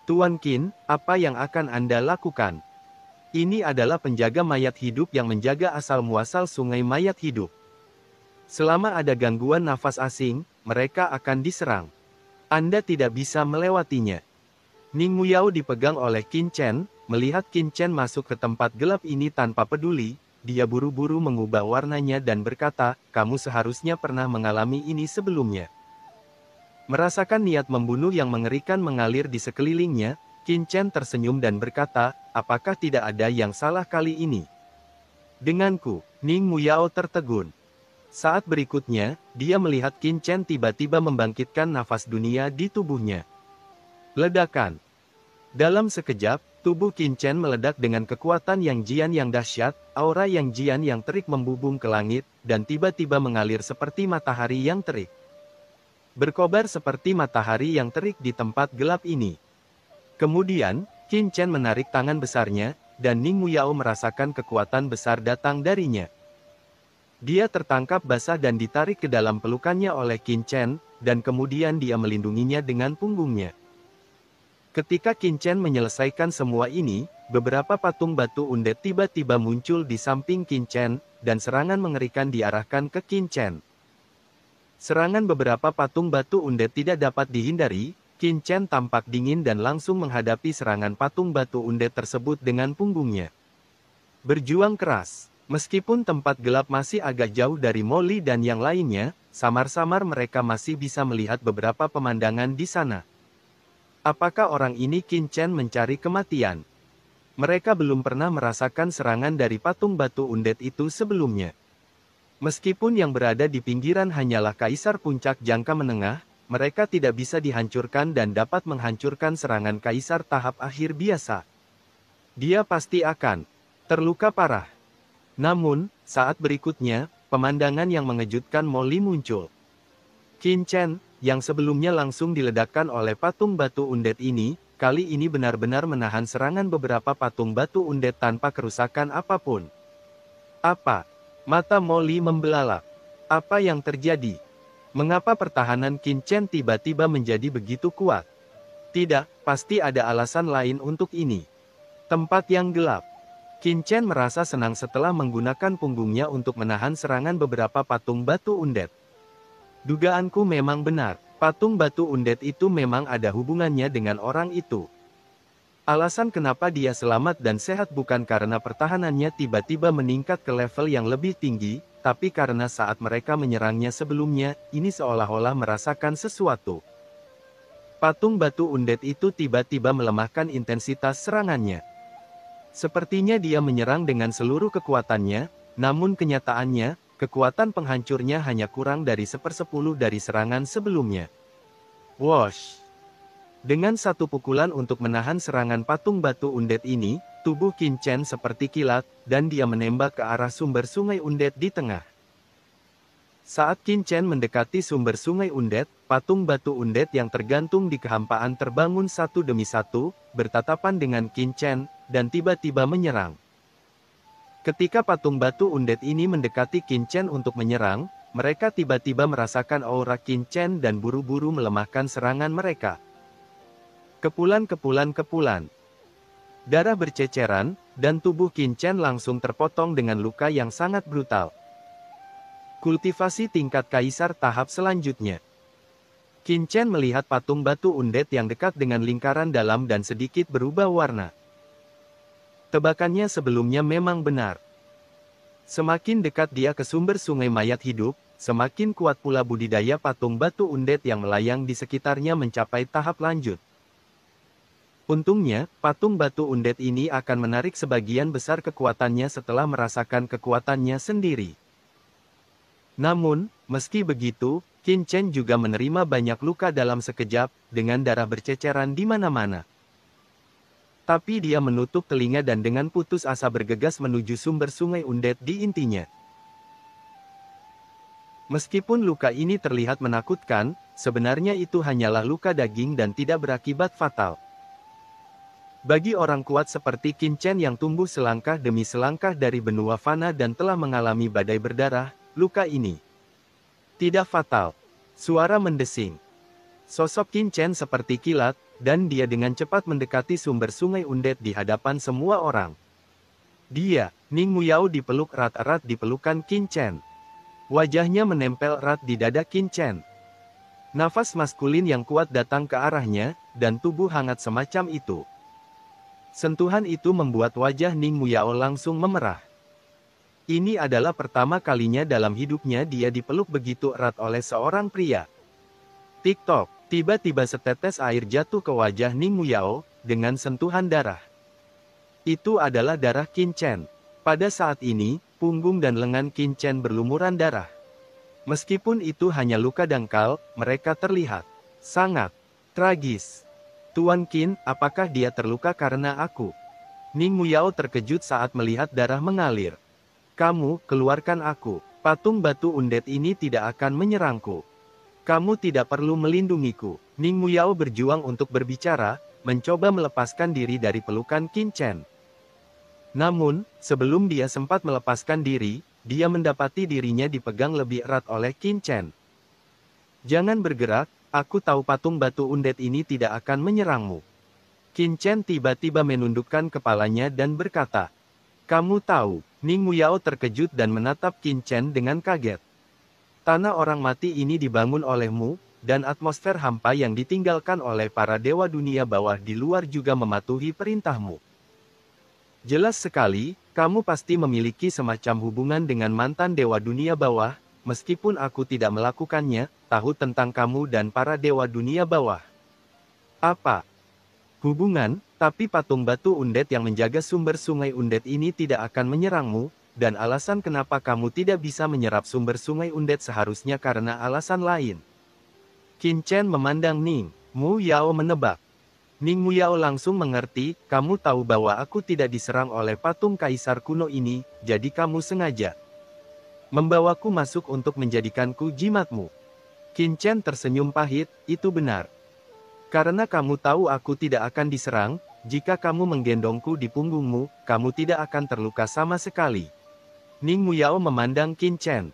Tuan Qin, apa yang akan Anda lakukan? Ini adalah penjaga mayat hidup yang menjaga asal-muasal sungai mayat hidup. Selama ada gangguan nafas asing, mereka akan diserang. Anda tidak bisa melewatinya. Ning Muyao dipegang oleh Qin Chen, melihat Qin Chen masuk ke tempat gelap ini tanpa peduli, dia buru-buru mengubah warnanya dan berkata, kamu seharusnya pernah mengalami ini sebelumnya. Merasakan niat membunuh yang mengerikan mengalir di sekelilingnya, Qin Chen tersenyum dan berkata, apakah tidak ada yang salah kali ini? Denganku, Ning Muyao tertegun. Saat berikutnya, dia melihat Qin Chen tiba-tiba membangkitkan nafas dunia di tubuhnya. Ledakan. Dalam sekejap, tubuh Qin Chen meledak dengan kekuatan yang jian yang dahsyat, aura yang jian yang terik membubung ke langit, dan tiba-tiba mengalir seperti matahari yang terik. Berkobar seperti matahari yang terik di tempat gelap ini. Kemudian, Qin Chen menarik tangan besarnya, dan Ning Muyao merasakan kekuatan besar datang darinya. Dia tertangkap basah dan ditarik ke dalam pelukannya oleh Qin Chen, dan kemudian dia melindunginya dengan punggungnya. Ketika Qin Chen menyelesaikan semua ini, beberapa patung batu undead tiba-tiba muncul di samping Qin Chen, dan serangan mengerikan diarahkan ke Qin Chen. Serangan beberapa patung batu undead tidak dapat dihindari, Qin Chen tampak dingin dan langsung menghadapi serangan patung batu undead tersebut dengan punggungnya. Berjuang keras. Meskipun tempat gelap masih agak jauh dari Molly dan yang lainnya, samar-samar mereka masih bisa melihat beberapa pemandangan di sana. Apakah orang ini Qin Chen mencari kematian? Mereka belum pernah merasakan serangan dari patung batu undead itu sebelumnya. Meskipun yang berada di pinggiran hanyalah kaisar puncak jangka menengah, mereka tidak bisa dihancurkan dan dapat menghancurkan serangan kaisar tahap akhir biasa. Dia pasti akan terluka parah. Namun, saat berikutnya, pemandangan yang mengejutkan Molly muncul. Qin Chen, yang sebelumnya langsung diledakkan oleh patung batu undead ini, kali ini benar-benar menahan serangan beberapa patung batu undead tanpa kerusakan apapun. Apa? Mata Molly membelalak. Apa yang terjadi? Mengapa pertahanan Qin Chen tiba-tiba menjadi begitu kuat? Tidak, pasti ada alasan lain untuk ini. Tempat yang gelap. Qin Chen merasa senang setelah menggunakan punggungnya untuk menahan serangan beberapa patung batu undead. Dugaanku memang benar, patung batu undead itu memang ada hubungannya dengan orang itu. Alasan kenapa dia selamat dan sehat bukan karena pertahanannya tiba-tiba meningkat ke level yang lebih tinggi, tapi karena saat mereka menyerangnya sebelumnya, ini seolah-olah merasakan sesuatu. Patung batu undead itu tiba-tiba melemahkan intensitas serangannya. Sepertinya dia menyerang dengan seluruh kekuatannya, namun kenyataannya, kekuatan penghancurnya hanya kurang dari 1/10 dari serangan sebelumnya. Wosh! Dengan satu pukulan untuk menahan serangan patung batu undead ini, tubuh Qin Chen seperti kilat, dan dia menembak ke arah sumber sungai undead di tengah. Saat Qin Chen mendekati sumber sungai undead, patung batu undead yang tergantung di kehampaan terbangun satu demi satu, bertatapan dengan Qin Chen, dan tiba-tiba menyerang. Ketika patung batu undead ini mendekati Qin Chen untuk menyerang, mereka tiba-tiba merasakan aura Qin Chen dan buru-buru melemahkan serangan mereka. Kepulan. Darah berceceran, dan tubuh Qin Chen langsung terpotong dengan luka yang sangat brutal. Kultivasi tingkat kaisar tahap selanjutnya. Qin Chen melihat patung batu undead yang dekat dengan lingkaran dalam dan sedikit berubah warna. Tebakannya sebelumnya memang benar. Semakin dekat dia ke sumber sungai mayat hidup, semakin kuat pula budidaya patung batu undead yang melayang di sekitarnya mencapai tahap lanjut. Untungnya, patung batu undead ini akan menarik sebagian besar kekuatannya setelah merasakan kekuatannya sendiri. Namun, meski begitu, Qin Chen juga menerima banyak luka dalam sekejap, dengan darah berceceran di mana-mana. Tapi dia menutup telinga dan dengan putus asa bergegas menuju sumber sungai undead di intinya. Meskipun luka ini terlihat menakutkan, sebenarnya itu hanyalah luka daging dan tidak berakibat fatal. Bagi orang kuat seperti Qin Chen yang tumbuh selangkah demi selangkah dari benua fana dan telah mengalami badai berdarah, luka ini tidak fatal. Suara mendesing. Sosok Qin Chen seperti kilat, dan dia dengan cepat mendekati sumber sungai Undet di hadapan semua orang. Dia, Ning Muyao dipeluk erat-erat di pelukan Qin Chen. Wajahnya menempel erat di dada Qin Chen. Nafas maskulin yang kuat datang ke arahnya, dan tubuh hangat semacam itu. Sentuhan itu membuat wajah Ning Muyao langsung memerah. Ini adalah pertama kalinya dalam hidupnya dia dipeluk begitu erat oleh seorang pria. Tik-tok, tiba-tiba setetes air jatuh ke wajah Ning Muyao, dengan sentuhan darah. Itu adalah darah Qin Chen. Pada saat ini, punggung dan lengan Qin Chen berlumuran darah. Meskipun itu hanya luka dangkal, mereka terlihat sangat tragis. Tuan Qin, apakah dia terluka karena aku? Ning Muyao terkejut saat melihat darah mengalir. Kamu, keluarkan aku. Patung batu Undet ini tidak akan menyerangku. Kamu tidak perlu melindungiku. Ning Muyao berjuang untuk berbicara, mencoba melepaskan diri dari pelukan Qin Chen. Namun, sebelum dia sempat melepaskan diri, dia mendapati dirinya dipegang lebih erat oleh Qin Chen. Jangan bergerak, aku tahu patung batu Undet ini tidak akan menyerangmu. Qin Chen tiba-tiba menundukkan kepalanya dan berkata, kamu tahu. Ning Muyao terkejut dan menatap Qin Chen dengan kaget. Tanah orang mati ini dibangun olehmu, dan atmosfer hampa yang ditinggalkan oleh para dewa dunia bawah di luar juga mematuhi perintahmu. Jelas sekali, kamu pasti memiliki semacam hubungan dengan mantan dewa dunia bawah, meskipun aku tidak melakukannya, tahu tentang kamu dan para dewa dunia bawah. Apa hubungan? Tapi patung batu Undet yang menjaga sumber sungai Undet ini tidak akan menyerangmu, dan alasan kenapa kamu tidak bisa menyerap sumber sungai Undet seharusnya karena alasan lain. Qin Chen memandang Ning Muyao menebak. Ning Muyao langsung mengerti, kamu tahu bahwa aku tidak diserang oleh patung kaisar kuno ini, jadi kamu sengaja membawaku masuk untuk menjadikanku jimatmu. Qin Chen tersenyum pahit, itu benar. Karena kamu tahu aku tidak akan diserang, jika kamu menggendongku di punggungmu, kamu tidak akan terluka sama sekali. Ning Muyao memandang Qin Chen.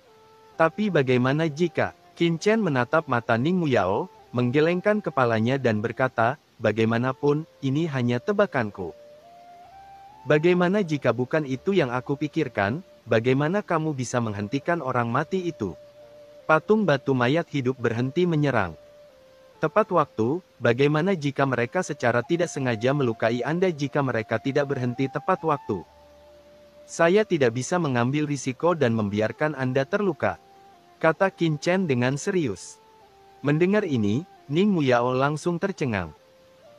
Tapi bagaimana jika? Qin Chen menatap mata Ning Muyao, menggelengkan kepalanya dan berkata, bagaimanapun, ini hanya tebakanku. Bagaimana jika bukan itu yang aku pikirkan, bagaimana kamu bisa menghentikan orang mati itu? Patung batu mayat hidup berhenti menyerang. Tepat waktu, bagaimana jika mereka secara tidak sengaja melukai Anda jika mereka tidak berhenti tepat waktu? Saya tidak bisa mengambil risiko dan membiarkan Anda terluka, kata Qin Chen dengan serius. Mendengar ini, Ning Muyao langsung tercengang.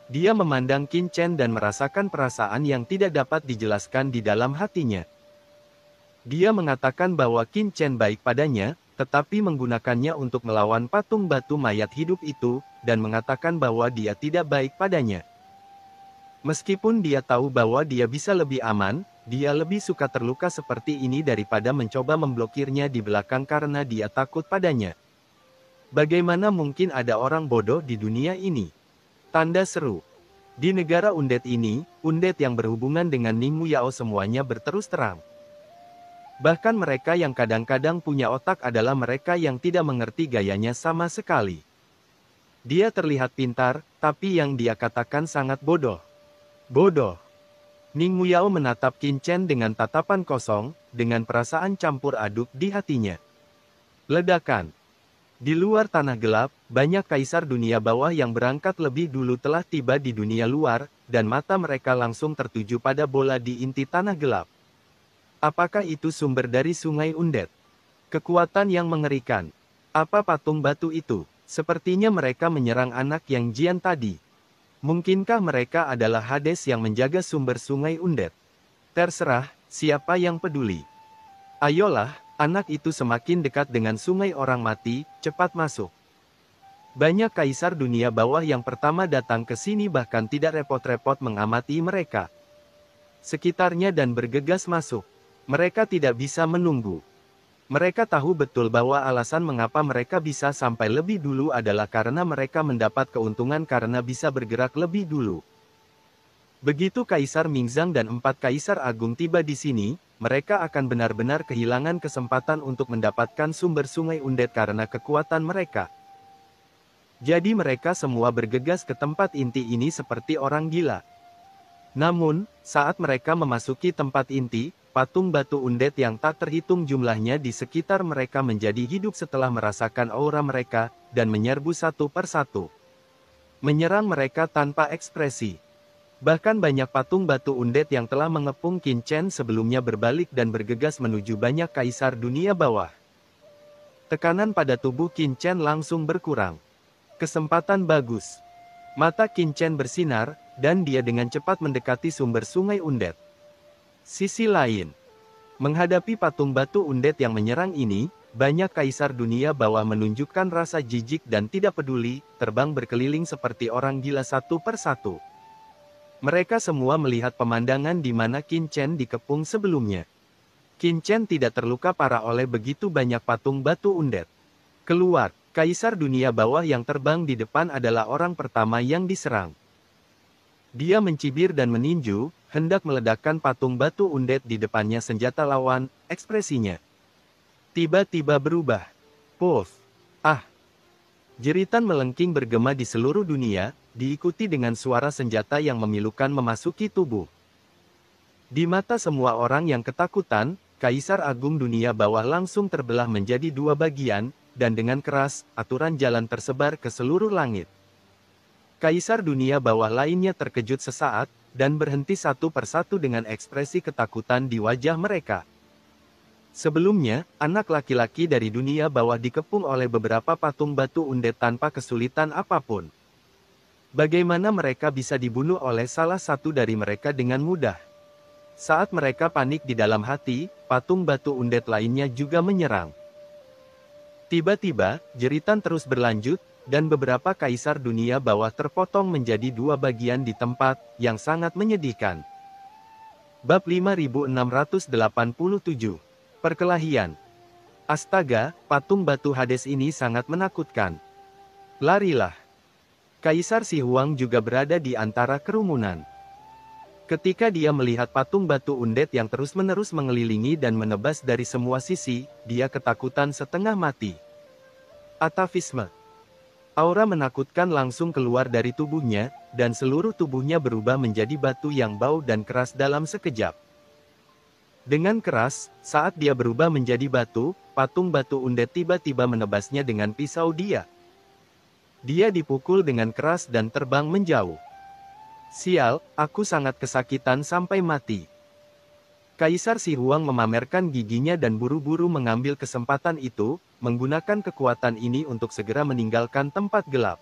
Dia memandang Qin Chen dan merasakan perasaan yang tidak dapat dijelaskan di dalam hatinya. Dia mengatakan bahwa Qin Chen baik padanya, tetapi menggunakannya untuk melawan patung batu mayat hidup itu, dan mengatakan bahwa dia tidak baik padanya. Meskipun dia tahu bahwa dia bisa lebih aman, dia lebih suka terluka seperti ini daripada mencoba memblokirnya di belakang karena dia takut padanya. Bagaimana mungkin ada orang bodoh di dunia ini? Tanda seru. Di negara Undet ini, Undet yang berhubungan dengan Ning Muyao semuanya berterus terang. Bahkan mereka yang kadang-kadang punya otak adalah mereka yang tidak mengerti gayanya sama sekali. Dia terlihat pintar, tapi yang dia katakan sangat bodoh. Bodoh. Ning Muyao menatap Qin Chen dengan tatapan kosong, dengan perasaan campur aduk di hatinya. Ledakan. Di luar tanah gelap, banyak kaisar dunia bawah yang berangkat lebih dulu telah tiba di dunia luar, dan mata mereka langsung tertuju pada bola di inti tanah gelap. Apakah itu sumber dari sungai Undet? Kekuatan yang mengerikan. Apa patung batu itu? Sepertinya mereka menyerang anak yang Jian tadi. Mungkinkah mereka adalah Hades yang menjaga sumber sungai Undet? Terserah, siapa yang peduli. Ayolah. Anak itu semakin dekat dengan sungai orang mati, cepat masuk. Banyak kaisar dunia bawah yang pertama datang ke sini bahkan tidak repot-repot mengamati mereka sekitarnya dan bergegas masuk. Mereka tidak bisa menunggu. Mereka tahu betul bahwa alasan mengapa mereka bisa sampai lebih dulu adalah karena mereka mendapat keuntungan karena bisa bergerak lebih dulu. Begitu Kaisar Mingzang dan 4 Kaisar Agung tiba di sini, mereka akan benar-benar kehilangan kesempatan untuk mendapatkan sumber sungai Undet karena kekuatan mereka. Jadi mereka semua bergegas ke tempat inti ini seperti orang gila. Namun, saat mereka memasuki tempat inti, patung batu undead yang tak terhitung jumlahnya di sekitar mereka menjadi hidup setelah merasakan aura mereka, dan menyerbu satu persatu. Menyerang mereka tanpa ekspresi. Bahkan banyak patung batu undead yang telah mengepung Qin Chen sebelumnya berbalik dan bergegas menuju banyak kaisar dunia bawah. Tekanan pada tubuh Qin Chen langsung berkurang. Kesempatan bagus. Mata Qin Chen bersinar, dan dia dengan cepat mendekati sumber sungai undead. Sisi lain, menghadapi patung batu undead yang menyerang ini, banyak kaisar dunia bawah menunjukkan rasa jijik dan tidak peduli, terbang berkeliling seperti orang gila satu persatu. Mereka semua melihat pemandangan di mana Qin Chen dikepung sebelumnya. Qin Chen tidak terluka parah oleh begitu banyak patung batu undead. Keluar, kaisar dunia bawah yang terbang di depan adalah orang pertama yang diserang. Dia mencibir dan meninju, hendak meledakkan patung batu undead di depannya. Senjata lawan, ekspresinya tiba-tiba berubah. Puff! Ah! Jeritan melengking bergema di seluruh dunia, diikuti dengan suara senjata yang memilukan memasuki tubuh. Di mata semua orang yang ketakutan, Kaisar Agung dunia bawah langsung terbelah menjadi dua bagian, dan dengan keras, aturan jalan tersebar ke seluruh langit. Kaisar dunia bawah lainnya terkejut sesaat, dan berhenti satu persatu dengan ekspresi ketakutan di wajah mereka. Sebelumnya, anak laki-laki dari dunia bawah dikepung oleh beberapa patung batu undead tanpa kesulitan apapun. Bagaimana mereka bisa dibunuh oleh salah satu dari mereka dengan mudah? Saat mereka panik di dalam hati, patung batu undead lainnya juga menyerang. Tiba-tiba, jeritan terus berlanjut, dan beberapa kaisar dunia bawah terpotong menjadi dua bagian di tempat yang sangat menyedihkan. Bab 5687. Perkelahian. Astaga, patung batu Hades ini sangat menakutkan. Larilah. Kaisar Si Huang juga berada di antara kerumunan. Ketika dia melihat patung batu undead yang terus-menerus mengelilingi dan menebas dari semua sisi, dia ketakutan setengah mati. Atavisme. Aura menakutkan langsung keluar dari tubuhnya, dan seluruh tubuhnya berubah menjadi batu yang bau dan keras dalam sekejap. Dengan keras, saat dia berubah menjadi batu, patung batu undead tiba-tiba menebasnya dengan pisau dia. Dia dipukul dengan keras dan terbang menjauh. Sial, aku sangat kesakitan sampai mati. Kaisar Si Huang memamerkan giginya dan buru-buru mengambil kesempatan itu, menggunakan kekuatan ini untuk segera meninggalkan tempat gelap.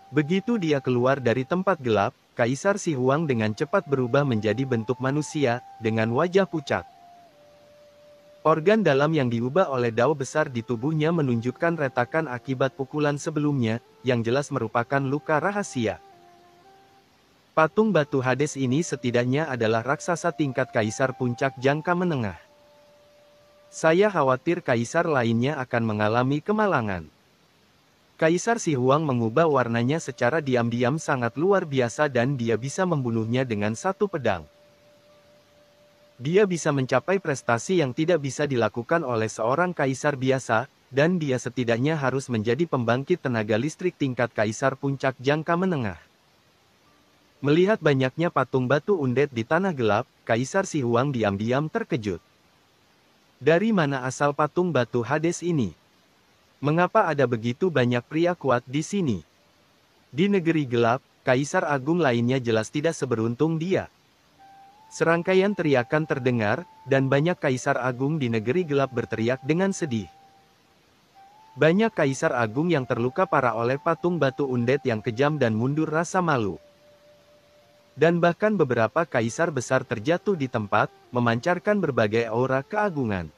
Begitu dia keluar dari tempat gelap, Kaisar Si Huang dengan cepat berubah menjadi bentuk manusia, dengan wajah pucat. Organ dalam yang diubah oleh dao besar di tubuhnya menunjukkan retakan akibat pukulan sebelumnya, yang jelas merupakan luka rahasia. Patung batu Hades ini setidaknya adalah raksasa tingkat kaisar puncak jangka menengah. Saya khawatir kaisar lainnya akan mengalami kemalangan. Kaisar Si Huang mengubah warnanya secara diam-diam sangat luar biasa dan dia bisa membunuhnya dengan satu pedang. Dia bisa mencapai prestasi yang tidak bisa dilakukan oleh seorang kaisar biasa, dan dia setidaknya harus menjadi pembangkit tenaga listrik tingkat kaisar puncak jangka menengah. Melihat banyaknya patung batu undead di tanah gelap, Kaisar Si Huang diam-diam terkejut. Dari mana asal patung batu Hades ini? Mengapa ada begitu banyak pria kuat di sini? Di negeri gelap, Kaisar Agung lainnya jelas tidak seberuntung dia. Serangkaian teriakan terdengar, dan banyak Kaisar Agung di negeri gelap berteriak dengan sedih. Banyak Kaisar Agung yang terluka parah oleh patung batu undead yang kejam dan mundur rasa malu. Dan bahkan beberapa kaisar besar terjatuh di tempat, memancarkan berbagai aura keagungan.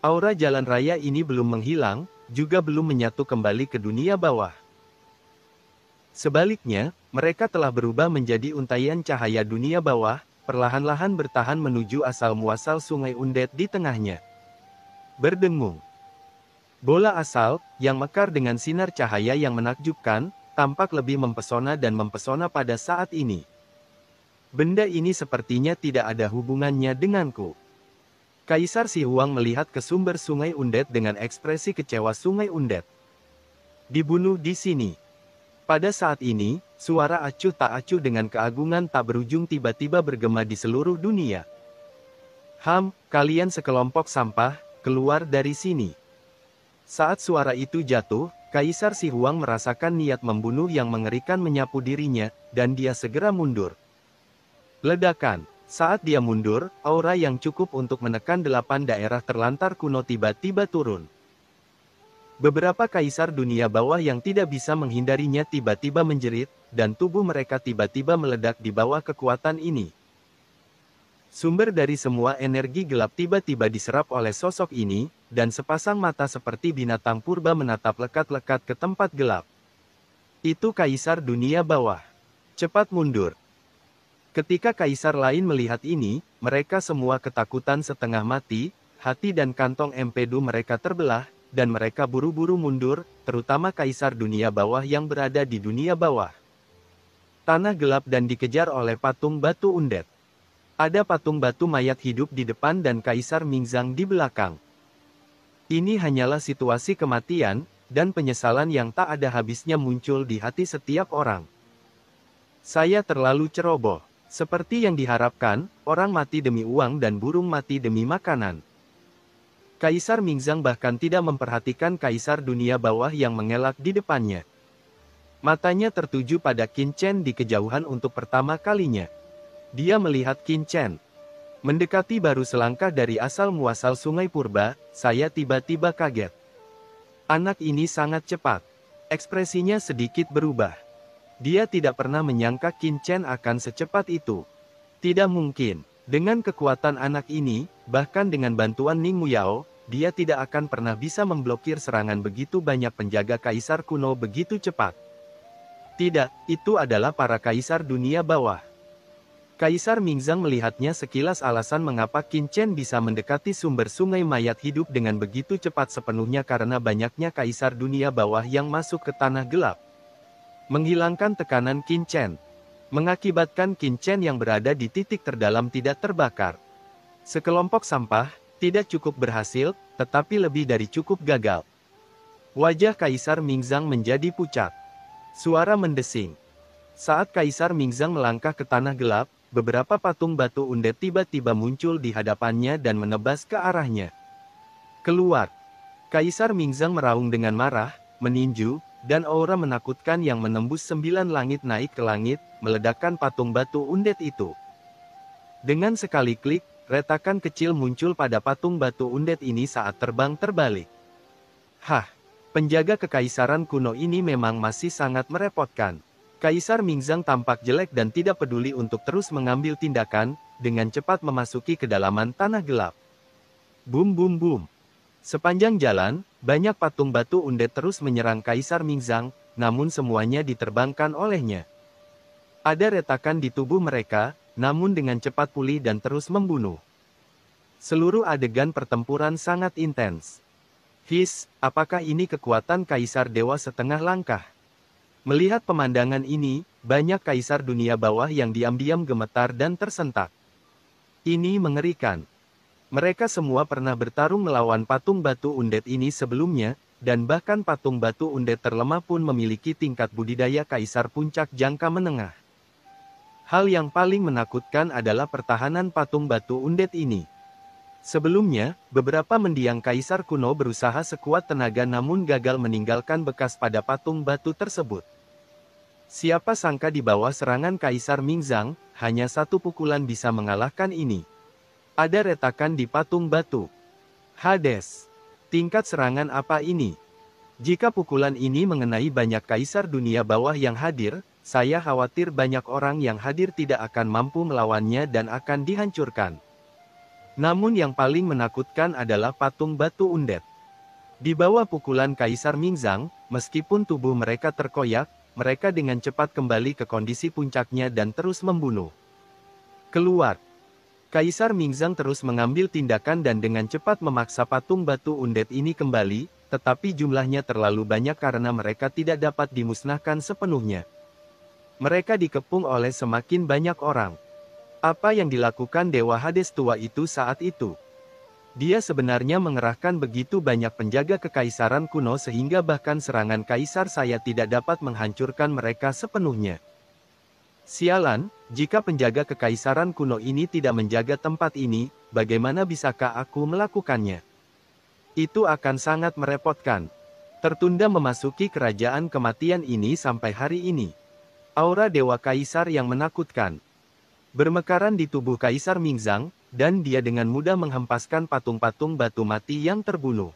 Aura jalan raya ini belum menghilang, juga belum menyatu kembali ke dunia bawah. Sebaliknya, mereka telah berubah menjadi untaian cahaya dunia bawah, perlahan-lahan bertahan menuju asal-muasal sungai undead di tengahnya. Berdengung. Bola asal, yang mekar dengan sinar cahaya yang menakjubkan, tampak lebih mempesona dan mempesona pada saat ini. Benda ini sepertinya tidak ada hubungannya denganku. Kaisar Si Huang melihat ke sumber sungai undead dengan ekspresi kecewa sungai undead. Dibunuh di sini. Pada saat ini, suara acuh tak acuh dengan keagungan tak berujung tiba-tiba bergema di seluruh dunia. Kalian sekelompok sampah, keluar dari sini. Saat suara itu jatuh, Kaisar Si Huang merasakan niat membunuh yang mengerikan menyapu dirinya, dan dia segera mundur. Ledakan. Saat dia mundur, aura yang cukup untuk menekan 8 daerah terlantar kuno tiba-tiba turun. Beberapa kaisar dunia bawah yang tidak bisa menghindarinya tiba-tiba menjerit, dan tubuh mereka tiba-tiba meledak di bawah kekuatan ini. Sumber dari semua energi gelap tiba-tiba diserap oleh sosok ini, dan sepasang mata seperti binatang purba menatap lekat-lekat ke tempat gelap. Itu kaisar dunia bawah. Cepat mundur. Ketika kaisar lain melihat ini, mereka semua ketakutan setengah mati, hati dan kantong empedu mereka terbelah, dan mereka buru-buru mundur, terutama kaisar dunia bawah yang berada di dunia bawah. Tanah gelap dan dikejar oleh patung batu undead. Ada patung batu mayat hidup di depan dan Kaisar Mingzang di belakang. Ini hanyalah situasi kematian, dan penyesalan yang tak ada habisnya muncul di hati setiap orang. Saya terlalu ceroboh. Seperti yang diharapkan, orang mati demi uang dan burung mati demi makanan. Kaisar Mingzang bahkan tidak memperhatikan kaisar dunia bawah yang mengelak di depannya. Matanya tertuju pada Qin Chen di kejauhan untuk pertama kalinya. Dia melihat Qin Chen. Mendekati baru selangkah dari asal muasal sungai purba, saya tiba-tiba kaget. Anak ini sangat cepat. Ekspresinya sedikit berubah. Dia tidak pernah menyangka Qin Chen akan secepat itu. Tidak mungkin. Dengan kekuatan anak ini, bahkan dengan bantuan Ning Muyao, dia tidak akan pernah bisa memblokir serangan begitu banyak penjaga kaisar kuno begitu cepat. Tidak, itu adalah para kaisar dunia bawah. Kaisar Mingzang melihatnya sekilas alasan mengapa Qin Chen bisa mendekati sumber sungai mayat hidup dengan begitu cepat sepenuhnya karena banyaknya kaisar dunia bawah yang masuk ke tanah gelap. Menghilangkan tekanan Qin Chen. Mengakibatkan Qin Chen yang berada di titik terdalam tidak terbakar. Sekelompok sampah, tidak cukup berhasil, tetapi lebih dari cukup gagal. Wajah Kaisar Mingzang menjadi pucat. Suara mendesing. Saat Kaisar Mingzang melangkah ke tanah gelap, beberapa patung batu undead tiba-tiba muncul di hadapannya dan menebas ke arahnya. Keluar. Kaisar Mingzang meraung dengan marah, meninju, dan aura menakutkan yang menembus 9 langit naik ke langit, meledakkan patung batu undead itu. Dengan sekali klik, retakan kecil muncul pada patung batu undead ini saat terbang terbalik. Penjaga kekaisaran kuno ini memang masih sangat merepotkan. Kaisar Mingzang tampak jelek dan tidak peduli untuk terus mengambil tindakan, dengan cepat memasuki kedalaman tanah gelap. Bum bum bum. Sepanjang jalan, banyak patung batu undead terus menyerang Kaisar Mingzang, namun semuanya diterbangkan olehnya. Ada retakan di tubuh mereka, namun dengan cepat pulih dan terus membunuh. Seluruh adegan pertempuran sangat intens. Apakah ini kekuatan Kaisar Dewa Setengah Langkah? Melihat pemandangan ini, banyak kaisar dunia bawah yang diam-diam gemetar dan tersentak. Ini mengerikan. Mereka semua pernah bertarung melawan patung batu undead ini sebelumnya, dan bahkan patung batu undead terlemah pun memiliki tingkat budidaya kaisar puncak jangka menengah. Hal yang paling menakutkan adalah pertahanan patung batu undead ini. Sebelumnya, beberapa mendiang kaisar kuno berusaha sekuat tenaga namun gagal meninggalkan bekas pada patung batu tersebut. Siapa sangka di bawah serangan Kaisar Mingzang, hanya satu pukulan bisa mengalahkan ini. Ada retakan di patung batu. Hades. Tingkat serangan apa ini? Jika pukulan ini mengenai banyak kaisar dunia bawah yang hadir, saya khawatir banyak orang yang hadir tidak akan mampu melawannya dan akan dihancurkan. Namun yang paling menakutkan adalah patung batu undead. Di bawah pukulan Kaisar Mingzang, meskipun tubuh mereka terkoyak, mereka dengan cepat kembali ke kondisi puncaknya dan terus membunuh. Keluar. Kaisar Mingzang terus mengambil tindakan dan dengan cepat memaksa patung batu undead ini kembali, tetapi jumlahnya terlalu banyak karena mereka tidak dapat dimusnahkan sepenuhnya. Mereka dikepung oleh semakin banyak orang. Apa yang dilakukan Dewa Hades tua itu saat itu? Dia sebenarnya mengerahkan begitu banyak penjaga kekaisaran kuno sehingga bahkan serangan kaisar saya tidak dapat menghancurkan mereka sepenuhnya. Sialan, jika penjaga kekaisaran kuno ini tidak menjaga tempat ini, bagaimana bisakah aku melakukannya? Itu akan sangat merepotkan. Tertunda memasuki kerajaan kematian ini sampai hari ini. Aura Dewa Kaisar yang menakutkan bermekaran di tubuh Kaisar Mingzang, dan dia dengan mudah menghempaskan patung-patung batu mati yang terbunuh.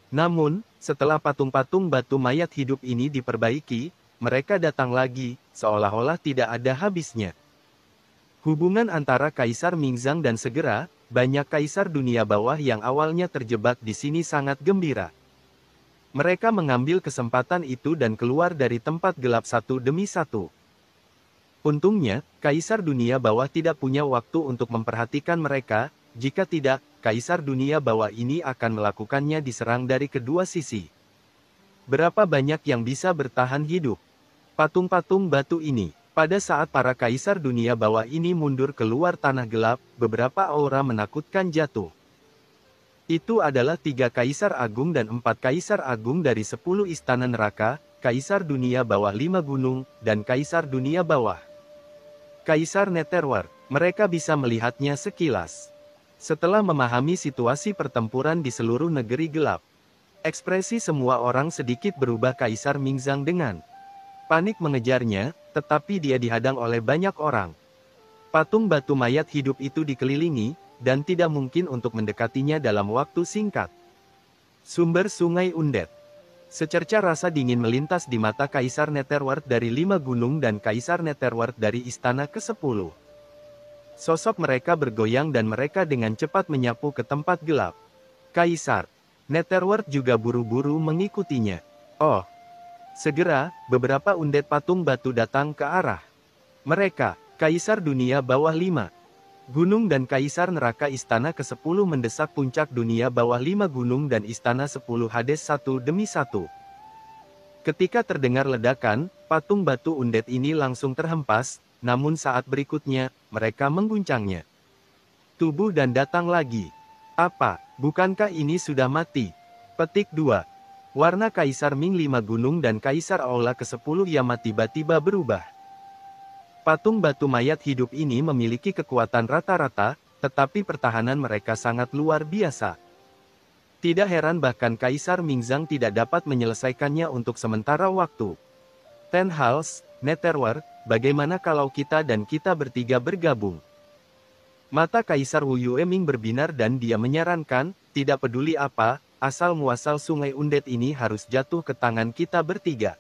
Namun, setelah patung-patung batu mayat hidup ini diperbaiki, mereka datang lagi, seolah-olah tidak ada habisnya. Hubungan antara Kaisar Mingzang dan segera, banyak kaisar dunia bawah yang awalnya terjebak di sini sangat gembira. Mereka mengambil kesempatan itu dan keluar dari tempat gelap satu demi satu. Untungnya, Kaisar Dunia Bawah tidak punya waktu untuk memperhatikan mereka, jika tidak, Kaisar Dunia Bawah ini akan melakukannya diserang dari kedua sisi. Berapa banyak yang bisa bertahan hidup? Patung-patung batu ini, pada saat para Kaisar Dunia Bawah ini mundur keluar tanah gelap, beberapa aura menakutkan jatuh. Itu adalah 3 Kaisar Agung dan 4 Kaisar Agung dari 10 istana neraka, Kaisar Dunia Bawah 5 gunung, dan Kaisar Dunia Bawah. Kaisar Netherworld, mereka bisa melihatnya sekilas. Setelah memahami situasi pertempuran di seluruh negeri gelap, ekspresi semua orang sedikit berubah. Kaisar Mingzang dengan panik mengejarnya, tetapi dia dihadang oleh banyak orang. Patung batu mayat hidup itu dikelilingi, dan tidak mungkin untuk mendekatinya dalam waktu singkat. Sumber Sungai Undead. Secerca rasa dingin melintas di mata Kaisar Netherworld dari 5 gunung dan Kaisar Netherworld dari istana ke-10. Sosok mereka bergoyang dan mereka dengan cepat menyapu ke tempat gelap. Kaisar Netherworld juga buru-buru mengikutinya. Oh! Segera, beberapa undead patung batu datang ke arah mereka. Kaisar Dunia Bawah 5 Gunung dan Kaisar Neraka Istana ke-10 mendesak puncak Dunia Bawah 5 Gunung dan Istana 10 Hades satu demi satu. Ketika terdengar ledakan, patung batu undead ini langsung terhempas, namun saat berikutnya, mereka mengguncangnya. Tubuh dan datang lagi. Apa, bukankah ini sudah mati? Petik 2. Warna Kaisar Ming 5 Gunung dan Kaisar Aula ke-10 Yama tiba-tiba berubah. Patung batu mayat hidup ini memiliki kekuatan rata-rata, tetapi pertahanan mereka sangat luar biasa. Tidak heran bahkan Kaisar Mingzang tidak dapat menyelesaikannya untuk sementara waktu. Ten Halls, Netherworld, bagaimana kalau kita dan kita bertiga bergabung? Mata Kaisar Wu Yueming berbinar dan dia menyarankan, tidak peduli apa, asal muasal sungai undead ini harus jatuh ke tangan kita bertiga.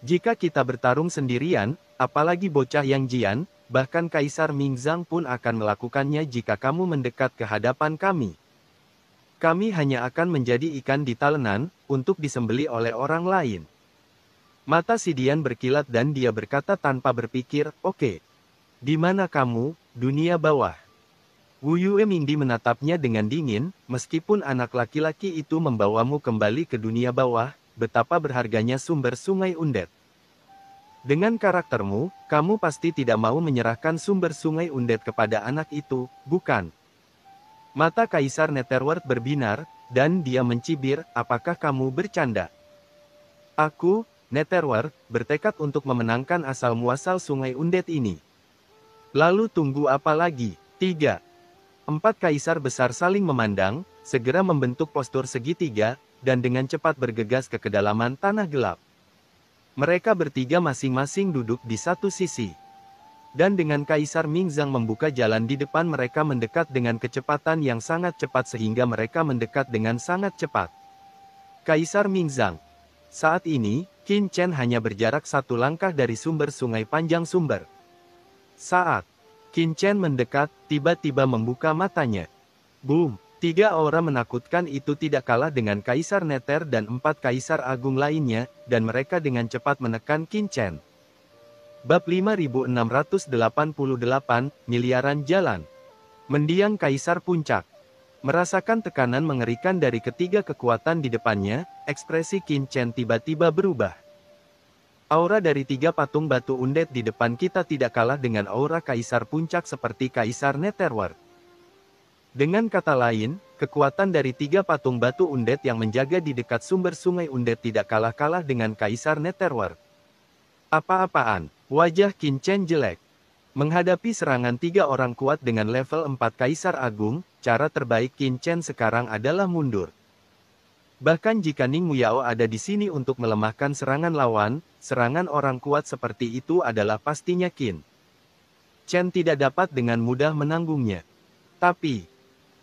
Jika kita bertarung sendirian, apalagi bocah yang Jian, bahkan Kaisar Mingzang pun akan melakukannya jika kamu mendekat ke hadapan kami. Kami hanya akan menjadi ikan di talenan, untuk disembeli oleh orang lain. Mata si Dian berkilat dan dia berkata tanpa berpikir, oke. Di mana kamu, dunia bawah? Wu Yuemingdi menatapnya dengan dingin, meskipun anak laki-laki itu membawamu kembali ke dunia bawah, betapa berharganya sumber sungai undead. Dengan karaktermu, kamu pasti tidak mau menyerahkan sumber sungai undead kepada anak itu, bukan? Mata Kaisar Netherworld berbinar, dan dia mencibir, apakah kamu bercanda? Aku, Netherworld, bertekad untuk memenangkan asal-muasal sungai undead ini. Lalu tunggu apa lagi? 3. 4 kaisar besar saling memandang, segera membentuk postur segitiga, dan dengan cepat bergegas ke kedalaman tanah gelap. Mereka bertiga masing-masing duduk di satu sisi. Dan dengan Kaisar Mingzang membuka jalan di depan mereka mendekat dengan kecepatan yang sangat cepat sehingga mereka mendekat dengan sangat cepat. Kaisar Mingzang. Saat ini, Qin Chen hanya berjarak 1 langkah dari sumber sungai panjang sumber. Saat Qin Chen mendekat, tiba-tiba membuka matanya. Boom! 3 aura menakutkan itu tidak kalah dengan Kaisar Nether dan 4 Kaisar Agung lainnya, dan mereka dengan cepat menekan Qin Chen. Bab 5688, Miliaran Jalan. Mendiang Kaisar Puncak. Merasakan tekanan mengerikan dari ketiga kekuatan di depannya, ekspresi Qin Chen tiba-tiba berubah. Aura dari 3 patung batu undead di depan kita tidak kalah dengan aura Kaisar Puncak seperti Kaisar Netherworld. Dengan kata lain, kekuatan dari 3 patung batu undet yang menjaga di dekat sumber sungai undet tidak kalah-kalah dengan Kaisar Netherworld. Apa-apaan, wajah Qin Chen jelek. Menghadapi serangan 3 orang kuat dengan level 4 Kaisar Agung, cara terbaik Qin Chen sekarang adalah mundur. Bahkan jika Ning Muyao ada di sini untuk melemahkan serangan lawan, serangan orang kuat seperti itu adalah pastinya Qin Chen tidak dapat dengan mudah menanggungnya. Tapi,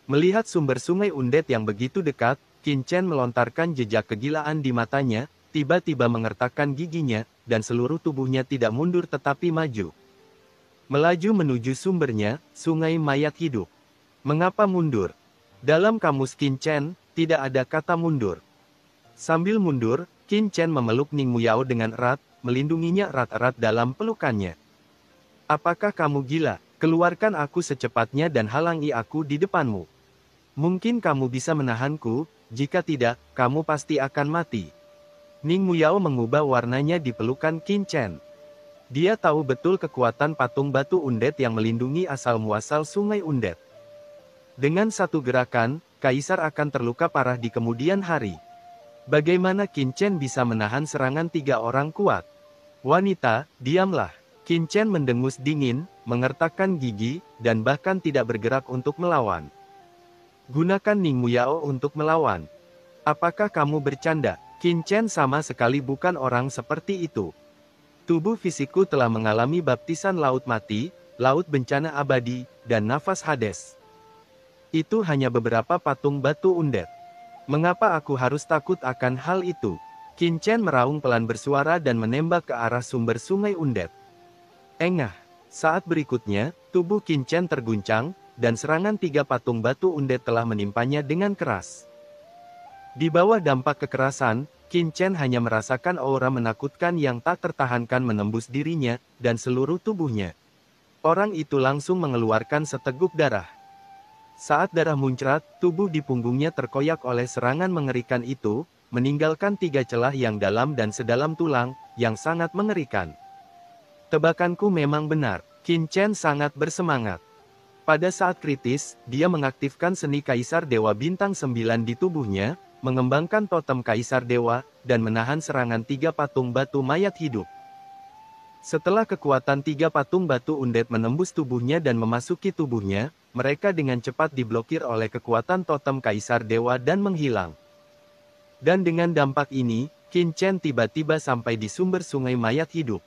melihat sumber sungai undet yang begitu dekat, Qin Chen melontarkan jejak kegilaan di matanya, tiba-tiba mengertakkan giginya, dan seluruh tubuhnya tidak mundur tetapi maju. Melaju menuju sumbernya, sungai mayat hidup. Mengapa mundur? Dalam kamus Qin Chen, tidak ada kata mundur. Sambil mundur, Qin Chen memeluk Ning Muyao dengan erat, melindunginya erat-erat dalam pelukannya. Apakah kamu gila? Keluarkan aku secepatnya dan halangi aku di depanmu. Mungkin kamu bisa menahanku, jika tidak, kamu pasti akan mati. Ning Muyao mengubah warnanya di pelukan Qin Chen. Dia tahu betul kekuatan patung batu undet yang melindungi asal-muasal sungai undet. Dengan satu gerakan, Kaisar akan terluka parah di kemudian hari. Bagaimana Qin Chen bisa menahan serangan 3 orang kuat? Wanita, diamlah. Qin Chen mendengus dingin, mengertakkan gigi, dan bahkan tidak bergerak untuk melawan. Gunakan Ning Muyao untuk melawan. Apakah kamu bercanda? Qin Chen sama sekali bukan orang seperti itu. Tubuh fisikku telah mengalami baptisan laut mati, laut bencana abadi, dan nafas Hades. Itu hanya beberapa patung batu undet. Mengapa aku harus takut akan hal itu? Qin Chen meraung pelan bersuara dan menembak ke arah sumber sungai undet. Engah. Saat berikutnya, tubuh Qin Chen terguncang, dan serangan 3 patung batu undet telah menimpanya dengan keras. Di bawah dampak kekerasan, Qin Chen hanya merasakan aura menakutkan yang tak tertahankan menembus dirinya, dan seluruh tubuhnya. Orang itu langsung mengeluarkan seteguk darah. Saat darah muncrat, tubuh di punggungnya terkoyak oleh serangan mengerikan itu, meninggalkan 3 celah yang dalam dan sedalam tulang, yang sangat mengerikan. Tebakanku memang benar, Qin Chen sangat bersemangat. Pada saat kritis, dia mengaktifkan seni Kaisar Dewa Bintang 9 di tubuhnya, mengembangkan totem Kaisar Dewa, dan menahan serangan 3 patung batu mayat hidup. Setelah kekuatan 3 patung batu undet menembus tubuhnya dan memasuki tubuhnya, mereka dengan cepat diblokir oleh kekuatan totem Kaisar Dewa dan menghilang. Dan dengan dampak ini, Qin Chen tiba-tiba sampai di sumber sungai mayat hidup.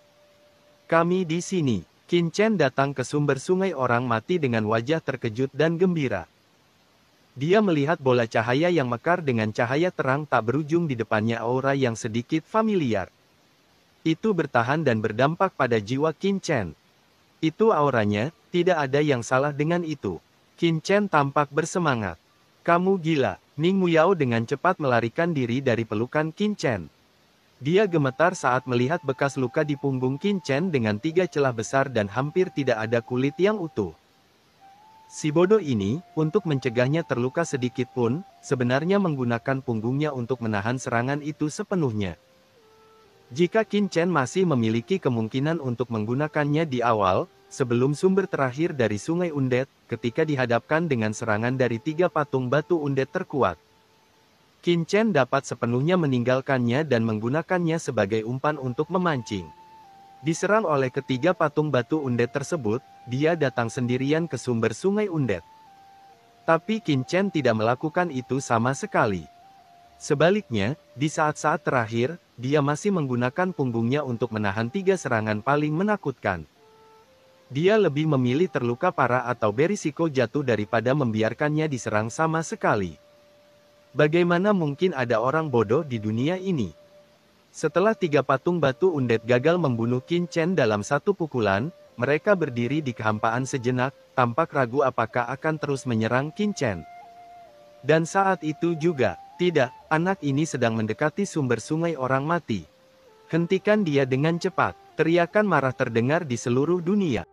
Kami di sini. Qin Chen datang ke sumber sungai orang mati dengan wajah terkejut dan gembira. Dia melihat bola cahaya yang mekar dengan cahaya terang tak berujung di depannya aura yang sedikit familiar. Itu bertahan dan berdampak pada jiwa Qin Chen. Itu auranya, tidak ada yang salah dengan itu. Qin Chen tampak bersemangat. Kamu gila. Ning Muyao dengan cepat melarikan diri dari pelukan Qin Chen. Dia gemetar saat melihat bekas luka di punggung Qin Chen dengan 3 celah besar dan hampir tidak ada kulit yang utuh. Si bodoh ini, untuk mencegahnya terluka sedikit pun, sebenarnya menggunakan punggungnya untuk menahan serangan itu sepenuhnya. Jika Qin Chen masih memiliki kemungkinan untuk menggunakannya di awal, sebelum sumber terakhir dari sungai undet, ketika dihadapkan dengan serangan dari 3 patung batu undet terkuat, Qin Chen dapat sepenuhnya meninggalkannya dan menggunakannya sebagai umpan untuk memancing. Diserang oleh ketiga patung batu undet tersebut, dia datang sendirian ke sumber sungai undet. Tapi Qin Chen tidak melakukan itu sama sekali. Sebaliknya, di saat-saat terakhir, dia masih menggunakan punggungnya untuk menahan 3 serangan paling menakutkan. Dia lebih memilih terluka parah atau berisiko jatuh daripada membiarkannya diserang sama sekali. Bagaimana mungkin ada orang bodoh di dunia ini? Setelah 3 patung batu undet gagal membunuh Qin Chen dalam satu pukulan, mereka berdiri di kehampaan sejenak, tampak ragu apakah akan terus menyerang Qin Chen. Dan saat itu juga, tidak, anak ini sedang mendekati sumber sungai orang mati. Hentikan dia dengan cepat, teriakan marah terdengar di seluruh dunia.